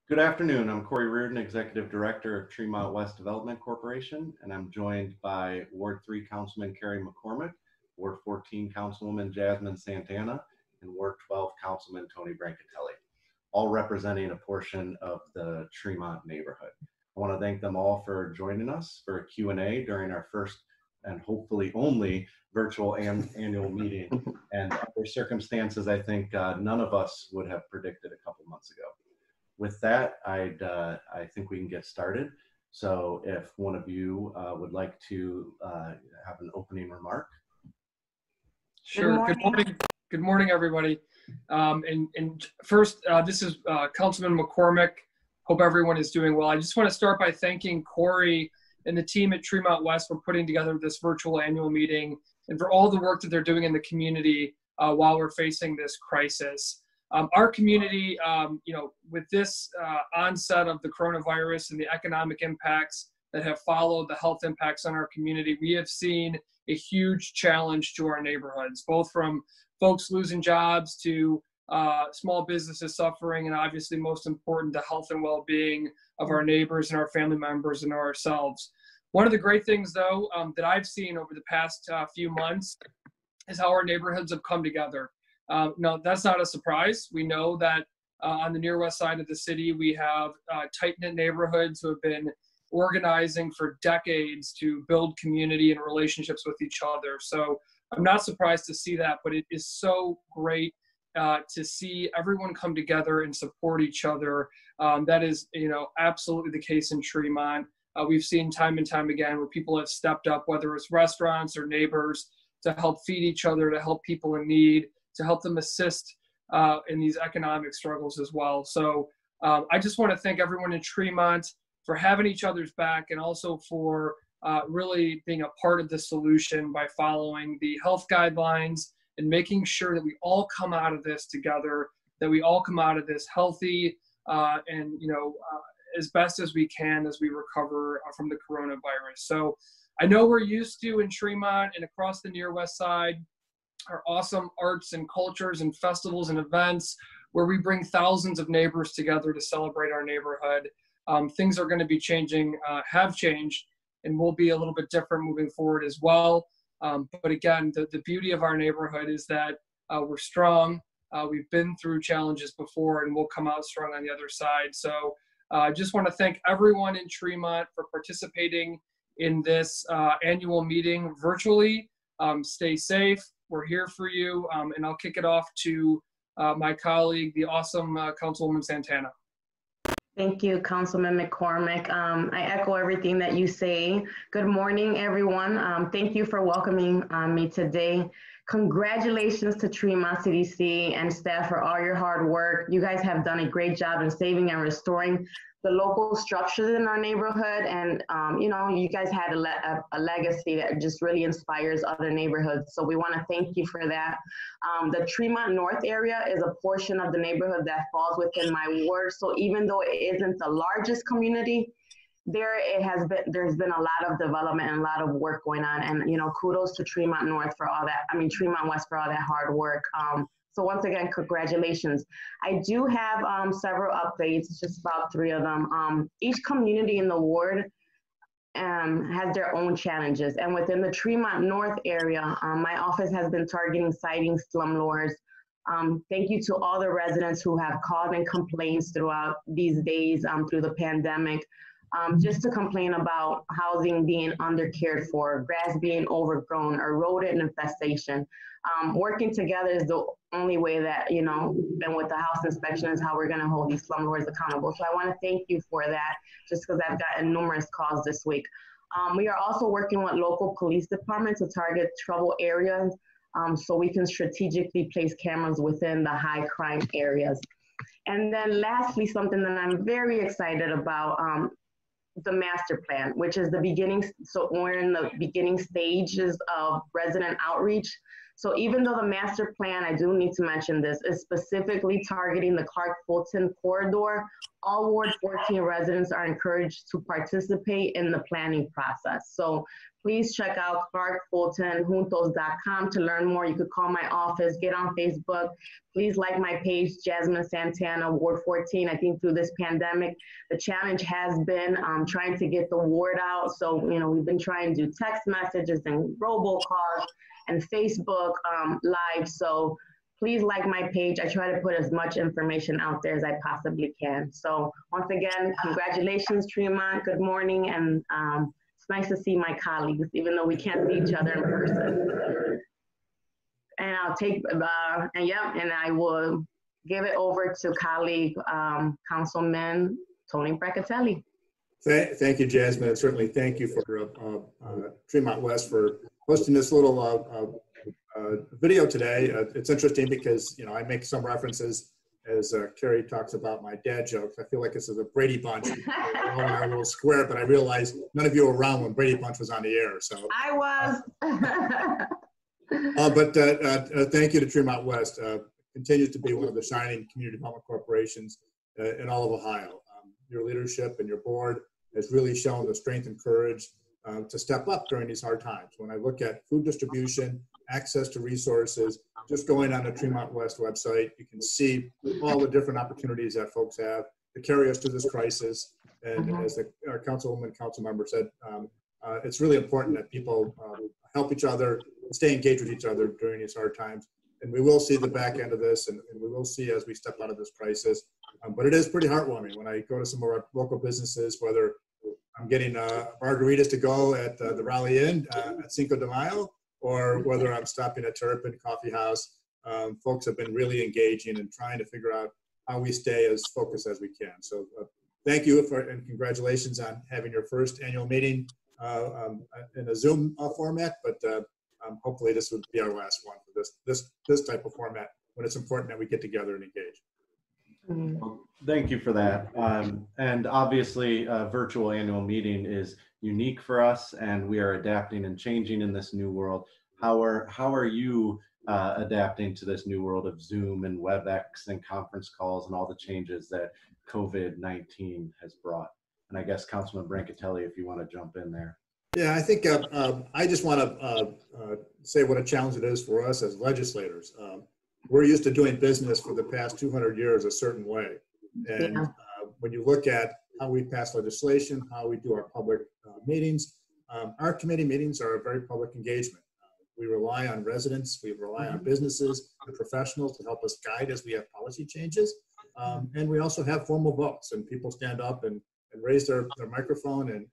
Good afternoon. I'm Corey Reardon, Executive Director of Tremont West Development Corporation, and I'm joined by Ward 3 Councilman Kerry McCormick, Ward 14 Councilwoman Jasmine Santana, and Ward 12 Councilman Tony Brancatelli, all representing a portion of the Tremont neighborhood. I want to thank them all for joining us for a Q&A during our first and hopefully only virtual annual meeting. And under circumstances, I think none of us would have predicted a couple months ago. With that, I think we can get started. So if one of you would like to have an opening remark. Sure. Good morning. Good morning, everybody. And first, this is Councilman McCormick. Hope everyone is doing well. I just want to start by thanking Corey and the team at Tremont West for putting together this virtual annual meeting and for all the work that they're doing in the community while we're facing this crisis. Our community, with this onset of the coronavirus and the economic impacts that have followed the health impacts on our community, we have seen a huge challenge to our neighborhoods, both from folks losing jobs to small businesses suffering, and obviously most important, the health and well-being of our neighbors and our family members and ourselves. One of the great things, though, that I've seen over the past few months is how our neighborhoods have come together. No, that's not a surprise. We know that on the near west side of the city, we have tight-knit neighborhoods who have been organizing for decades to build community and relationships with each other. So I'm not surprised to see that, but it is so great to see everyone come together and support each other. That is, absolutely the case in Tremont. We've seen time and time again where people have stepped up, whether it's restaurants or neighbors, to help feed each other, to help people in need, to help them assist in these economic struggles as well. So I just want to thank everyone in Tremont for having each other's back, and also for really being a part of the solution by following the health guidelines and making sure that we all come out of this together, that we all come out of this healthy and as best as we can as we recover from the coronavirus. So I know we're used to in Tremont and across the near west side our awesome arts and cultures and festivals and events where we bring thousands of neighbors together to celebrate our neighborhood. Things are going to be changing, have changed, and will be a little bit different moving forward as well. But again, the beauty of our neighborhood is that we're strong. We've been through challenges before, and we'll come out strong on the other side. So I just want to thank everyone in Tremont for participating in this annual meeting virtually. Stay safe. We're here for you, and I'll kick it off to my colleague, the awesome Councilwoman Santana. Thank you, Councilman McCormick. I echo everything that you say. Good morning, everyone. Thank you for welcoming me today. Congratulations to Tremont CDC and staff for all your hard work. You guys have done a great job in saving and restoring the local structures in our neighborhood. And, you guys had a legacy that just really inspires other neighborhoods. So we want to thank you for that. The Tremont North area is a portion of the neighborhood that falls within my ward. So even though it isn't the largest community, there's been a lot of development and a lot of work going on. And, kudos to Tremont North for all that. Tremont West for all that hard work. So once again, congratulations. I do have several updates, just about 3 of them. Each community in the ward has their own challenges. And within the Tremont North area, my office has been targeting citing slumlords. Thank you to all the residents who have called in complaints throughout these days through the pandemic, just to complain about housing being undercared for, grass being overgrown, or rodent infestation. Working together is the only way that, and with the house inspection is how we're going to hold these slumlords accountable. So I want to thank you for that, just because I've gotten numerous calls this week. We are also working with local police departments to target trouble areas so we can strategically place cameras within the high crime areas. And then lastly, something that I'm very excited about, the master plan, which is the beginning. So we're in the beginning stages of resident outreach. So even though the master plan, I do need to mention this, is specifically targeting the Clark-Fulton corridor, all Ward 14 residents are encouraged to participate in the planning process. So please check out clarkfultonjuntos.com to learn more. You could call my office, get on Facebook. Please like my page, J.Santana, Ward 14. I think through this pandemic, the challenge has been trying to get the word out. So, we've been trying to do text messages and robocalls and Facebook Live. So please like my page. I try to put as much information out there as I possibly can. So once again, congratulations, Tremont. Good morning. And it's nice to see my colleagues, even though we can't see each other in person. And I'll take, and I will give it over to colleague, Councilman Tony Brancatelli. Thank you, Jasmine, and certainly thank you for Tremont West for hosting this little video today. It's interesting because, I make some references as Carrie talks about my dad jokes. I feel like this is a Brady Bunch. We're all in our little square, but I realized none of you were around when Brady Bunch was on the air. So I was. But thank you to Tremont West. Continues to be one of the shining community development corporations in all of Ohio. Your leadership and your board has really shown the strength and courage to step up during these hard times. When I look at food distribution, access to resources, just going on the Tremont West website, you can see all the different opportunities that folks have to carry us through this crisis. And as the councilwoman, council member said, it's really important that people help each other, stay engaged with each other during these hard times. And we will see the back end of this, and we will see as we step out of this crisis. But it is pretty heartwarming when I go to some of our local businesses, whether I'm getting margaritas to go at the Raleigh Inn at Cinco de Mayo, or whether I'm stopping at Turpin Coffee House. Folks have been really engaging and trying to figure out how we stay as focused as we can. So thank you and congratulations on having your first annual meeting in a Zoom format, but hopefully this would be our last one for this type of format when it's important that we get together and engage. Well, thank you for that. And obviously, a virtual annual meeting is unique for us, and we are adapting and changing in this new world. How are you adapting to this new world of Zoom and WebEx and conference calls and all the changes that COVID-19 has brought? And I guess Councilman Brancatelli, if you want to jump in there. Yeah, I think I just want to say what a challenge it is for us as legislators. We're used to doing business for the past 200 years a certain way. And when you look at how we pass legislation, how we do our public meetings, our committee meetings are a very public engagement. We rely on residents, we rely on businesses and professionals to help us guide as we have policy changes. And we also have formal votes, and people stand up and raise their microphone and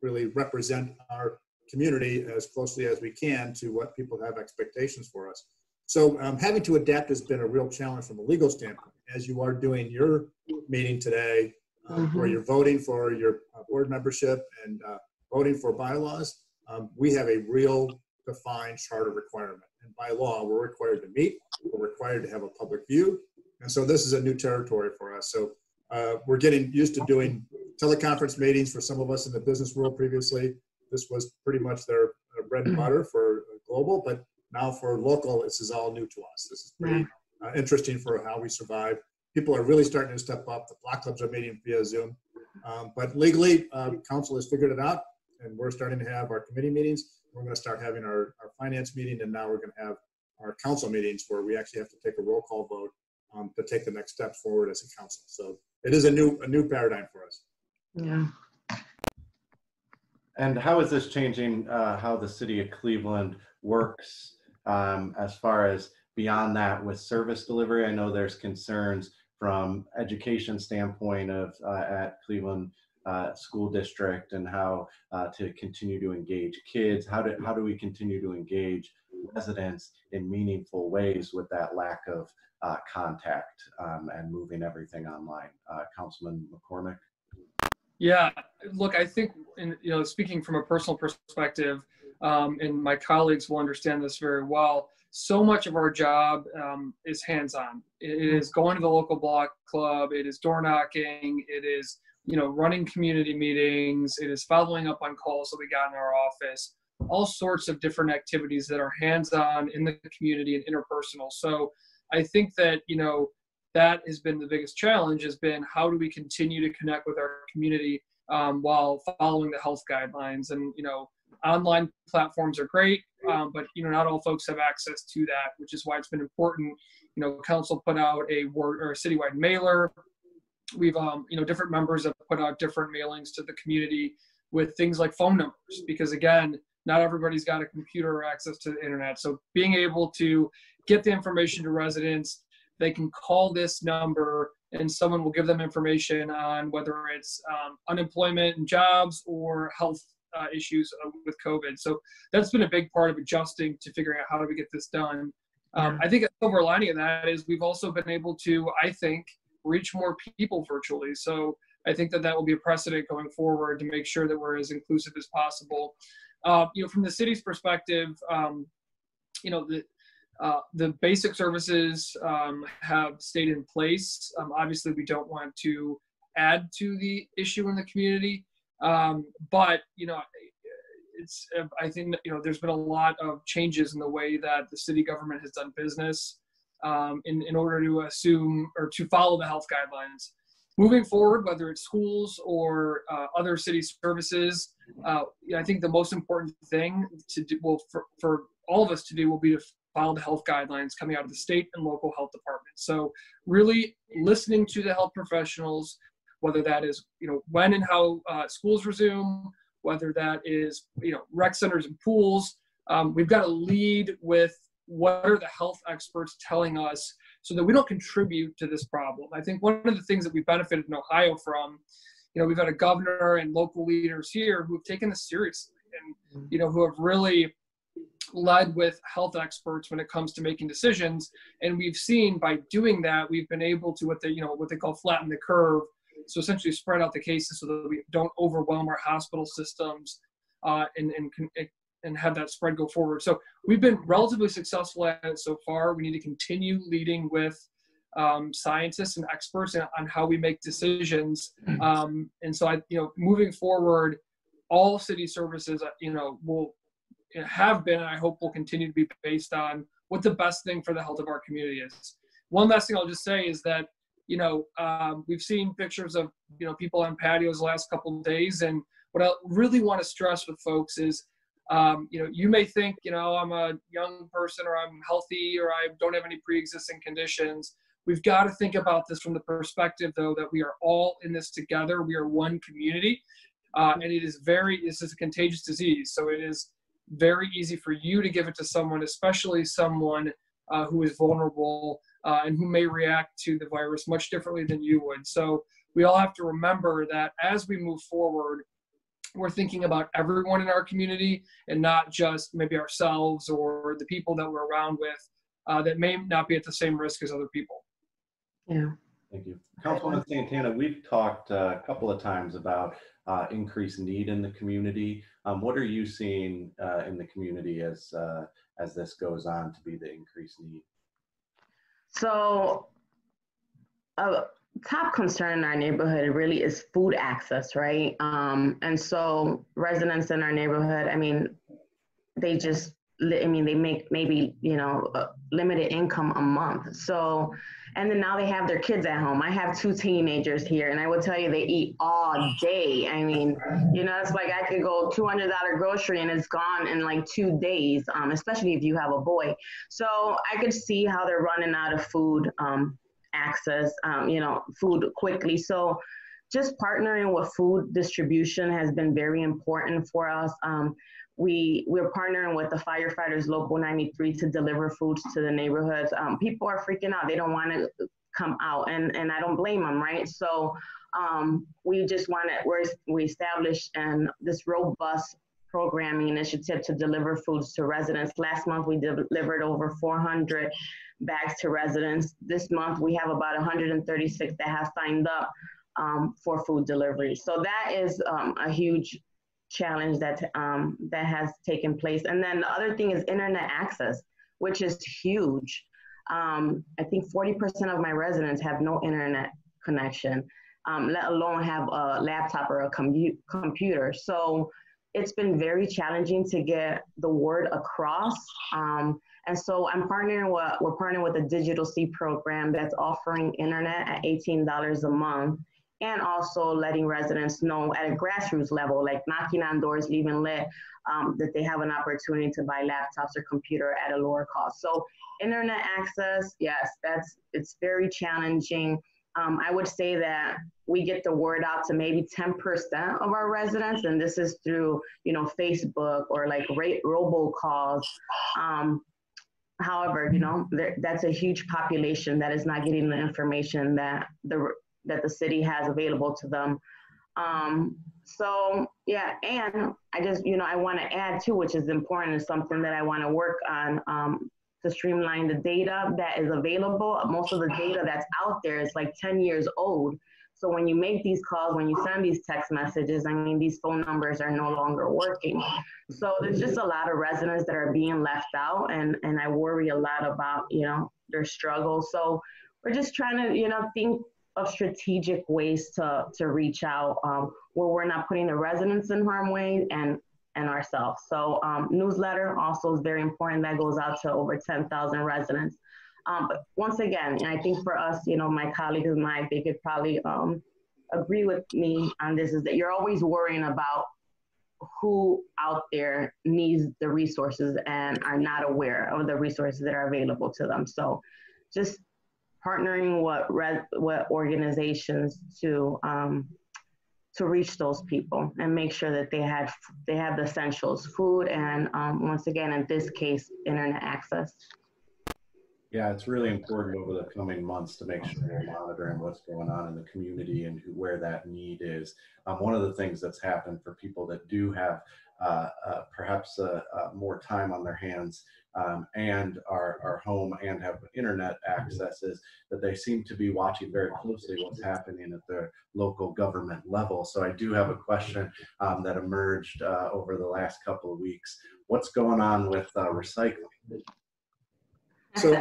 really represent our community as closely as we can to what people have expectations for us. So having to adapt has been a real challenge from a legal standpoint. As you are doing your meeting today, where you're voting for your board membership and voting for bylaws, we have a real defined charter requirement. And by law, we're required to meet, we're required to have a public view. And so this is a new territory for us. So we're getting used to doing teleconference meetings for some of us in the business world previously. This was pretty much their bread and butter for global, but now for local, this is all new to us. This is pretty interesting for how we survive. People are really starting to step up. The block clubs are meeting via Zoom. But legally, council has figured it out, and we're starting to have our committee meetings. We're going to start having our finance meeting, and now we're going to have our council meetings where we actually have to take a roll call vote to take the next steps forward as a council. So it is a new paradigm for us. Yeah. And how is this changing how the city of Cleveland works as far as beyond that with service delivery? I know there's concerns from education standpoint of at Cleveland School District and how to continue to engage kids. How do we continue to engage residents in meaningful ways with that lack of contact and moving everything online? Councilman McCormick. Yeah, look, I think, speaking from a personal perspective, and my colleagues will understand this very well, so much of our job is hands-on. It is going to the local block club, it is door knocking, it is, running community meetings, it is following up on calls that we got in our office, all sorts of different activities that are hands-on in the community and interpersonal. So I think that, that has been the biggest challenge, has been how do we continue to connect with our community while following the health guidelines. And, online platforms are great, but not all folks have access to that, which is why it's been important. Council put out a ward or a citywide mailer. We've different members have put out different mailings to the community with things like phone numbers, because again, not everybody's got a computer or access to the internet. So being able to get the information to residents, they can call this number and someone will give them information on whether it's unemployment and jobs or health issues with COVID. So that's been a big part of adjusting to figuring out how do we get this done. I think a silver lining of that is we've also been able to, I think, reach more people virtually. So I think that will be a precedent going forward to make sure that we're as inclusive as possible. From the city's perspective, the basic services have stayed in place. Obviously, we don't want to add to the issue in the community, but I think there's been a lot of changes in the way that the city government has done business in order to assume or to follow the health guidelines. Moving forward, whether it's schools or other city services, I think the most important thing to do, for all of us to do, will be to follow the health guidelines coming out of the state and local health departments. So really listening to the health professionals, whether that is when and how schools resume, whether that is rec centers and pools. We've got to lead with what are the health experts telling us so that we don't contribute to this problem. I think one of the things that we benefited in Ohio from, we've had a governor and local leaders here who have taken this seriously and, who have really led with health experts when it comes to making decisions. And we've seen by doing that, we've been able to what they call flatten the curve. So essentially spread out the cases so that we don't overwhelm our hospital systems and have that spread go forward. So we've been relatively successful at it so far. We need to continue leading with scientists and experts on how we make decisions. And so moving forward, all city services, will have been, and I hope will continue to be based on what the best thing for the health of our community is. One last thing I'll just say is that, we've seen pictures of, people on patios the last couple of days. And what I really want to stress with folks is, you may think, I'm a young person or I'm healthy or I don't have any pre-existing conditions. We've got to think about this from the perspective, though, that we are all in this together. We are one community. And this is a contagious disease. So it is very easy for you to give it to someone, especially someone who is vulnerable and who may react to the virus much differently than you would. So we all have to remember that as we move forward, we're thinking about everyone in our community and not just maybe ourselves or the people that we're around with that may not be at the same risk as other people. Yeah. Thank you. Councilwoman Santana, we've talked a couple of times about increased need in the community. What are you seeing in the community as this goes on to be the increased need? So top concern in our neighborhood really is food access, right? And so residents in our neighborhood, they make maybe, limited income a month. So, and then now they have their kids at home. I have 2 teenagers here, and I will tell you, they eat all day. It's like I could go $200 grocery and it's gone in like 2 days, especially if you have a boy. So I could see how they're running out of food access, food quickly. So just partnering with food distribution has been very important for us. We're partnering with the firefighters Local 93 to deliver foods to the neighborhoods. People are freaking out. They don't want to come out, and I don't blame them, right? So we established this robust programming initiative to deliver foods to residents. Last month, we delivered over 400 bags to residents. This month, we have about 136 that have signed up for food delivery. So that is a huge challenge that has taken place. And then the other thing is internet access, which is huge. I think 40% of my residents have no internet connection, let alone have a laptop or a computer. So it's been very challenging to get the word across. And so we're partnering with the Digital C program that's offering internet at $18 a month. and also letting residents know at a grassroots level, like knocking on doors, leaving lit, that they have an opportunity to buy laptops or computer at a lower cost. So internet access, yes, it's very challenging. I would say that we get the word out to maybe 10% of our residents, and this is through, Facebook or like robocalls. However, that's a huge population that is not getting the information that the city has available to them. So yeah, and I just, I want to add too, which is important, is something that I want to work on, to streamline the data that is available. Most of the data that's out there is like 10 years old. So when you make these calls, when you send these text messages, these phone numbers are no longer working. So there's just a lot of residents that are being left out, and I worry a lot about, their struggles. So we're just trying to, think of strategic ways to reach out, where we're not putting the residents in harm's way and ourselves. So newsletter also is very important. That goes out to over 10,000 residents. But once again, and I think for us, my colleagues and they could probably agree with me on this, is that you're always worrying about who out there needs the resources and are not aware of the resources that are available to them. So just partnering with organizations to reach those people and make sure that they have the essentials, food, and once again, in this case, internet access. Yeah, it's really important over the coming months to make sure we're monitoring what's going on in the community and where that need is. One of the things that's happened for people that do have perhaps more time on their hands and are home and have internet access is that they seem to be watching very closely what's happening at the local government level. So I do have a question that emerged over the last couple of weeks. What's going on with recycling? So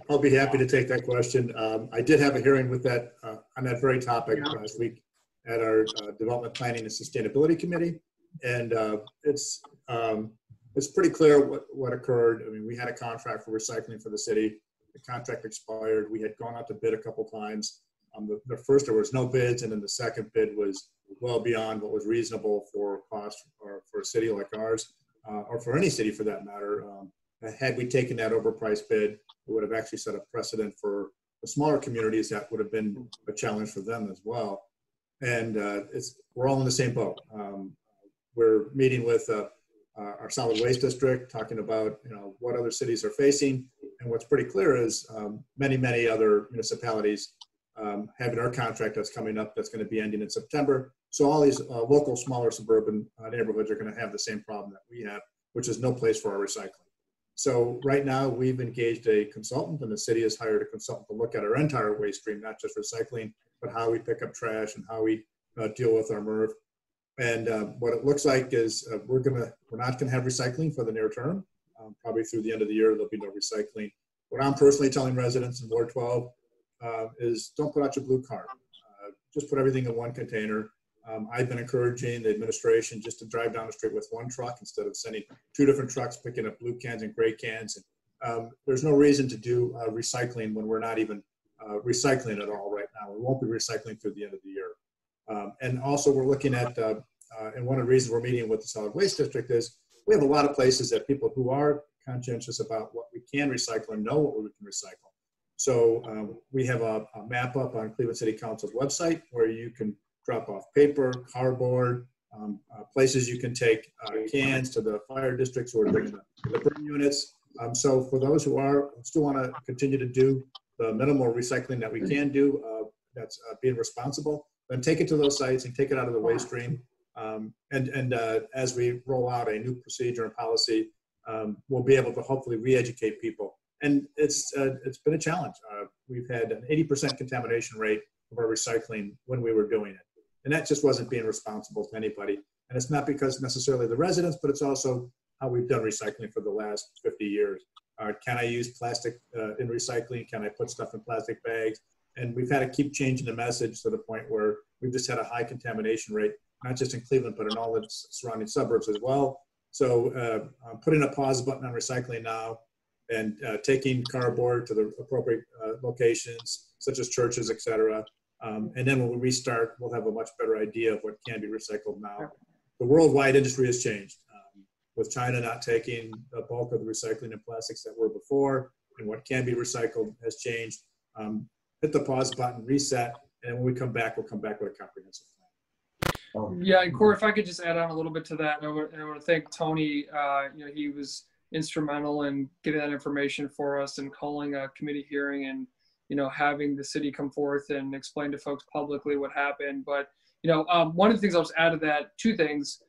I'll be happy to take that question. I did have a hearing with that on that very topic last week at our Development Planning and Sustainability Committee, and it's pretty clear what occurred. We had a contract for recycling for the city. The contract expired. We had gone out to bid a couple times. The first, there was no bids, and then the second bid was well beyond what was reasonable for cost or for a city like ours, or for any city for that matter. Had we taken that overpriced bid, it would have actually set a precedent for the smaller communities. That would have been a challenge for them as well. And we're all in the same boat. We're meeting with our solid waste district, talking about what other cities are facing. And what's pretty clear is many other municipalities have our contract that's coming up that's going to be ending in September. So all these local, smaller suburban neighborhoods are going to have the same problem that we have, which is no place for our recycling. So right now we've engaged a consultant, and the city has hired a consultant to look at our entire waste stream, not just recycling, but how we pick up trash and how we deal with our MRF. And what it looks like is we're not gonna have recycling for the near term. Probably through the end of the year, there'll be no recycling. What I'm personally telling residents in Ward 12 is don't put out your blue card. Just put everything in one container. I've been encouraging the administration just to drive down the street with one truck instead of sending 2 different trucks picking up blue cans and gray cans. And, there's no reason to do recycling when we're not even recycling at all right now. We won't be recycling through the end of the year. And also we're looking at, and one of the reasons we're meeting with the solid waste district is we have a lot of places that people who are conscientious about what we can recycle and know what we can recycle. So we have a map up on Cleveland City Council's website where you can drop off paper, cardboard, places you can take cans to the fire districts or doing the burn units. So for those who still want to continue to do the minimal recycling that we can do, that's being responsible, then take it to those sites and take it out of the waste stream. And as we roll out a new procedure and policy, we'll be able to hopefully re-educate people. And it's been a challenge. We've had an 80% contamination rate of our recycling when we were doing it. And that just wasn't being responsible to anybody. And it's not because necessarily the residents, but it's also how we've done recycling for the last 50 years. Can I use plastic in recycling? Can I put stuff in plastic bags? And we've had to keep changing the message to the point where we've just had a high contamination rate, not just in Cleveland, but in all the surrounding suburbs as well. So I'm putting a pause button on recycling now and taking cardboard to the appropriate locations, such as churches, et cetera. And then when we restart, we'll have a much better idea of what can be recycled now. The worldwide industry has changed. With China not taking the bulk of the recycling and plastics that were before, and what can be recycled has changed. Hit the pause button, reset, and when we come back, we'll come back with a comprehensive plan. Yeah, and Corey, if I could just add on a little bit to that, and I want to thank Tony. He was instrumental in getting that information for us and calling a committee hearing and, having the city come forth and explain to folks publicly what happened. But, one of the things I'll just add to that, two things.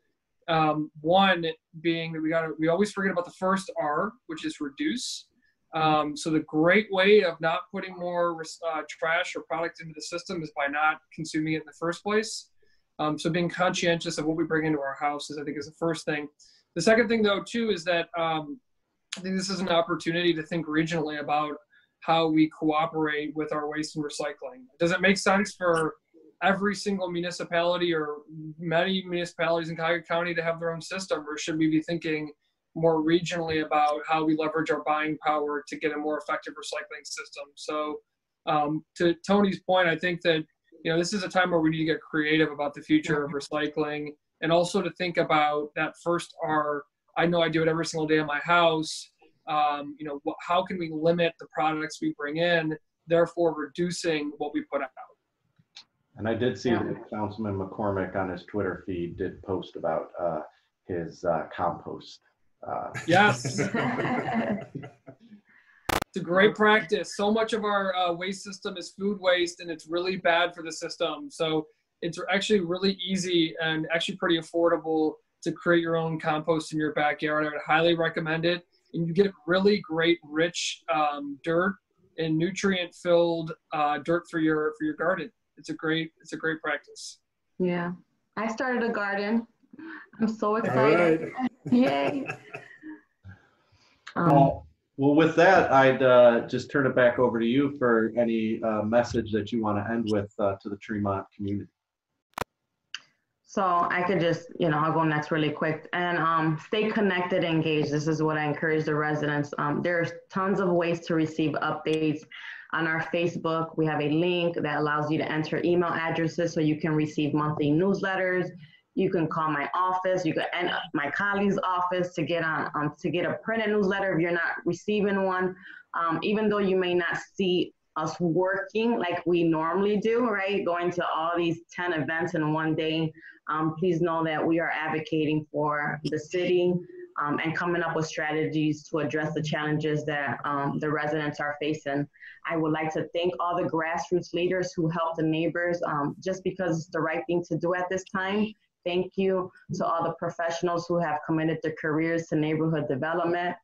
One being that we always forget about the first R, which is reduce. So the great way of not putting more trash or product into the system is by not consuming it in the first place. So being conscientious of what we bring into our houses, I think, is the first thing. The second thing, though, too, is that I think this is an opportunity to think regionally about how we cooperate with our waste and recycling. Does it make sense for every single municipality or many municipalities in Cuyahoga County to have their own system, or should we be thinking more regionally about how we leverage our buying power to get a more effective recycling system? So to Tony's point, I think that this is a time where we need to get creative about the future of recycling, and also to think about that first R. I know I do it every single day in my house. How can we limit the products we bring in, therefore reducing what we put out? And I did see that Councilman McCormick on his Twitter feed did post about his compost. Yes. It's a great practice. So much of our waste system is food waste, and it's really bad for the system. So it's actually really easy and actually pretty affordable to create your own compost in your backyard. I would highly recommend it. And you get really great, rich dirt and nutrient-filled dirt for your garden. It's a great practice. Yeah, I started a garden. I'm so excited. All right. Yay. Well, with that, I'd just turn it back over to you for any message that you want to end with to the Tremont community. So I could just, I'll go next really quick, and stay connected, engaged. This is what I encourage the residents. There's tons of ways to receive updates. On our Facebook, we have a link that allows you to enter email addresses so you can receive monthly newsletters. You can call my office. You can enter my colleague's office to get a printed newsletter if you're not receiving one. Even though you may not see us working like we normally do, right? Going to all these 10 events in one day. Please know that we are advocating for the city and coming up with strategies to address the challenges that the residents are facing. I would like to thank all the grassroots leaders who help the neighbors just because it's the right thing to do at this time. Thank you to all the professionals who have committed their careers to neighborhood development.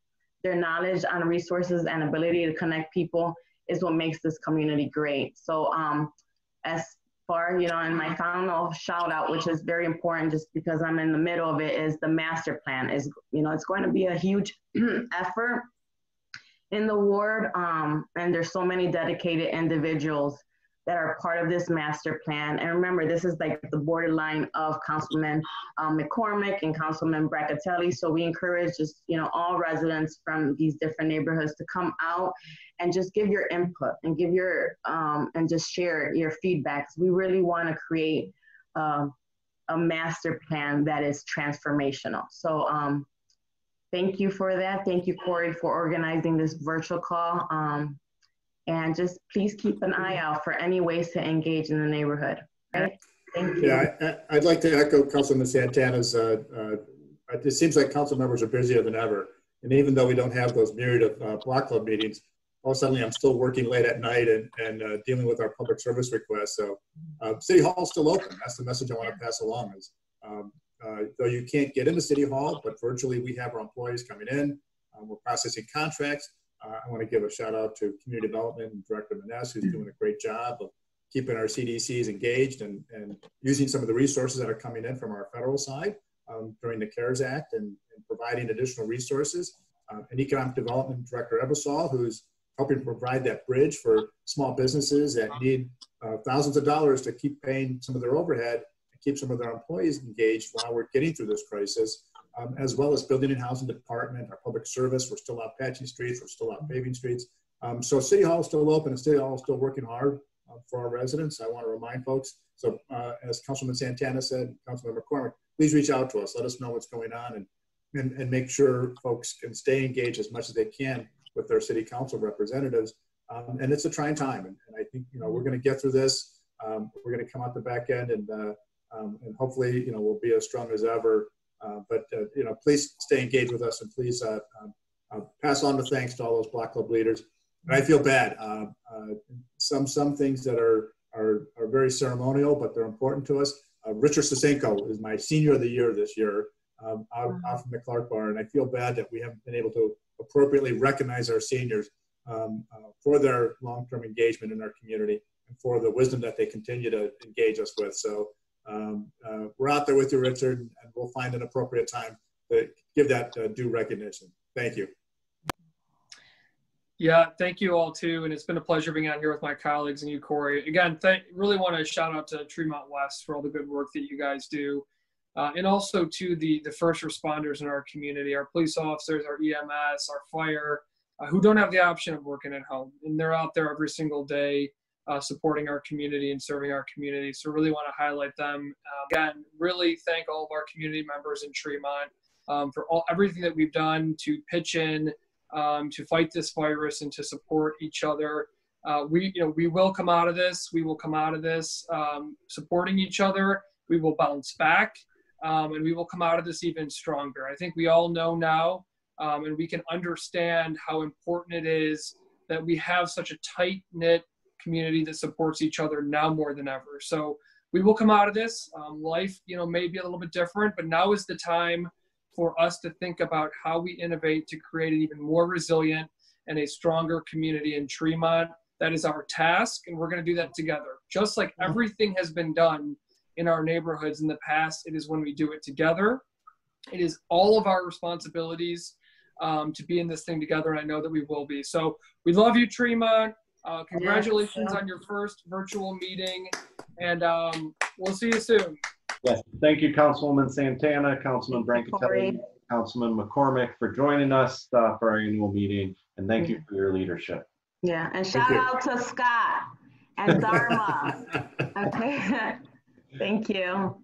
Their knowledge on resources and ability to connect people is what makes this community great. So as far, and my final shout out, which is very important just because I'm in the middle of it, is the master plan. Is it's going to be a huge effort in the ward, and there's so many dedicated individuals that are part of this master plan. And remember, this is like the borderline of Councilman McCormick and Councilman Brackatelli. So we encourage just, all residents from these different neighborhoods to come out and just give your input and give your, and just share your feedback. We really want to create a master plan that is transformational. So thank you for that. Thank you, Corey, for organizing this virtual call. And just please keep an eye out for any ways to engage in the neighborhood. Right? Thank you. Yeah, I'd like to echo Councilman Santana's. It seems like council members are busier than ever. And even though we don't have those myriad of block club meetings, all of a sudden I'm still working late at night and dealing with our public service requests. So City Hall is still open. That's the message I want to pass along. Is though you can't get into City Hall, but virtually we have our employees coming in. We're processing contracts. I want to give a shout out to Community Development and Director Maness, who's doing a great job of keeping our CDCs engaged and using some of the resources that are coming in from our federal side during the CARES Act and providing additional resources. And Economic Development Director Ebersol, who's helping provide that bridge for small businesses that need thousands of dollars to keep paying some of their overhead and keep some of their employees engaged while we're getting through this crisis. As well as Building and Housing Department, our public service. We're still out patching streets. We're still out paving streets. So City Hall is still open and City Hall is still working hard. for our residents. I want to remind folks. So as Councilman Santana said, Councilman McCormick, please reach out to us. Let us know what's going on and make sure folks can stay engaged as much as they can with their city council representatives. And it's a trying time. And I think, we're going to get through this. We're going to come out the back end and hopefully, we'll be as strong as ever. But please stay engaged with us and please pass on the thanks to all those Block Club leaders. And I feel bad. Some things that are very ceremonial, but they're important to us. Richard Sasenko is my senior of the year this year out from the Clark Bar. And I feel bad that we haven't been able to appropriately recognize our seniors for their long-term engagement in our community and for the wisdom that they continue to engage us with. So we're out there with you, Richard, and we'll find an appropriate time to give that due recognition. Thank you. Yeah, thank you all too. And it's been a pleasure being out here with my colleagues and you, Corey. Again, really want to shout out to Tremont West for all the good work that you guys do. And also to the first responders in our community, our police officers, our EMS, our fire, who don't have the option of working at home. And they're out there every single day supporting our community and serving our community. So really want to highlight them. Again, really thank all of our community members in Tremont for everything that we've done to pitch in to fight this virus and to support each other. We will come out of this. We will come out of this supporting each other. We will bounce back, and we will come out of this even stronger. I think we all know now, and we can understand how important it is that we have such a tight-knit community that supports each other now more than ever. So we will come out of this. Life, may be a little bit different, but now is the time for us to think about how we innovate to create an even more resilient and a stronger community in Tremont. That is our task, and we're going to do that together. Just like everything has been done in our neighborhoods in the past, it is when we do it together. It is all of our responsibilities to be in this thing together, and I know that we will be. So we love you, Tremont. Congratulations on your first virtual meeting, and we'll see you soon. Yes, thank you, Councilwoman Santana, Councilman Brancatelli, Councilman McCormick for joining us for our annual meeting, and thank you for your leadership. Yeah, and shout out to Scott and Dharma. Okay, thank you.